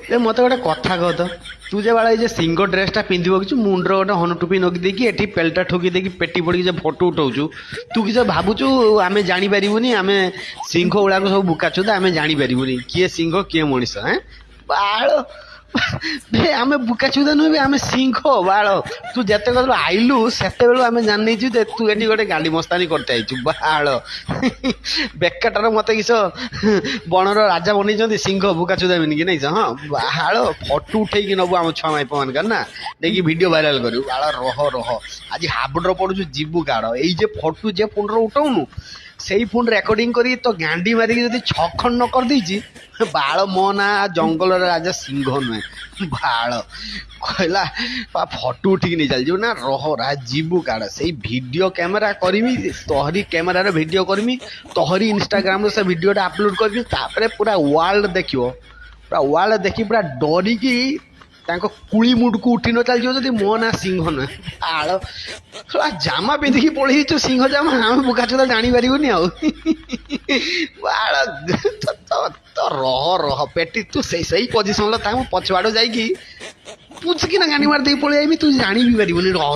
ଏ ମତେ ଗୋଟେ କଥା କହ ତ, ତୁ ଯେ ବାଳ ଏଇ ଯେ ସିଂହ ଡ୍ରେସଟା ପିନ୍ଧି ପକେଇଛୁ, ମୁଣ୍ଡରେ ଗୋଟେ ହନଟୁପି ନଗି ଦେଇକି ଏଠି ପେଲଟା ଠୋକି ଦେଇକି ପେଟି ପଡ଼ିକି ଯେ ଫଟୋ ଉଠଉଛୁ, ତୁ କିଛି ଭାବୁଛୁ ଆମେ ଜାଣିପାରିବୁନି? ଆମେ ସିଂହ ଗୁଡ଼ାକ ସବୁ ବୁକାଛୁ ତ, ଆମେ ଜାଣିପାରିବୁନି କିଏ ସିଂହ କିଏ ମଣିଷ? ବାଳ ଆମେ ବୁକାଚୁଦା ନୁହେଁ ବେ, ଆମେ ସିଂହ ବାଳ। ତୁ ଯେତେ କହିଲୁ ଆଇଲୁ ସେତେବେଳୁ ଆମେ ଜାଣି ନେଇଛୁ ଯେ ତୁ ଏଠି ଗୋଟେ ଗାଲି ମସ୍ତାନି କରିତେ ଆଇଛୁ ବାଳ। ବେକାଟାର ମତେ କିସ ବଣର ରାଜା ବନେଇଛନ୍ତି, ସିଂହ ବୁକାଚୁଦା ମିନିକି ନେଇଛ? ହଁ ବାଳ, ଫଟୋ ଉଠେଇକି ନବୁ ଆମ ଛୁଆ ମାଇପ ମାନଙ୍କର ନା, ନେଇକି ଭିଡିଓ ଭାଇରାଲ କରିବୁ। ବାଳ ରହ ଆଜି ହାବୁଡର ପଡୁଛୁ, ଯିବୁ କାଢ। ଏଇ ଯେ ଫଟୋ ଯେ ଫୋନରେ ଉଠଉନୁ, ସେଇ ଫୋନ ରେକର୍ଡିଂ କରି ତ ଗାଣ୍ଡି ମାରିକି ଯଦି 6 ଖଣ୍ଡ ନ କରିଦେଇଛି, ବାଳ ମୋ ନା ଜଙ୍ଗଲର ରାଜା ସିଂହ ନୁହେଁ ବାଳ। କହିଲା ଫଟୋ ଉଠିକି ନେଇ ଚାଲିଯିବୁ ନା, ରହରା ଯିବୁ କାଢ। ସେଇ ଭିଡିଓ କ୍ୟାମେରା କରିମି, ତହରି କ୍ୟାମେରାରେ ଭିଡିଓ କରିମି, ତହରି ଇନଷ୍ଟାଗ୍ରାମରେ ସେ ଭିଡିଓଟା ଅପଲୋଡ କରିମି, ତାପରେ ପୁରା ୱାର୍ଲଡ ଦେଖିବ, ପୁରା ୱାର୍ଲଡ ଦେଖି ପୁରା ଡରିକି ତାଙ୍କ କୁଳି ମୁଣ୍ଡକୁ ଉଠି ନ ଚାଲିଯିବ ଯଦି ମୋ ନା ସିଂହ ନୁହେଁ ଆଳ। ଜାମା ପିନ୍ଧିକି ପଳେଇଛୁ ସିଂହ ଜାମା, ଆମେ ବୁକାଚୋଦା ଜାଣିପାରିବୁନି ଆଉ। ବାଳ ତ ରହ ପେଟି, ତୁ ସେଇ ପଜିସନରେ ଥା, ମୁଁ ପଛଆଡୁ ଯାଇକି ପୁଚକିନା ଗାଣ୍ଡି ମାରି ଦେଇକି ପଳେଇ ଆଇବି, ତୁ ଜାଣି ବି ପାରିବୁନି। ରହ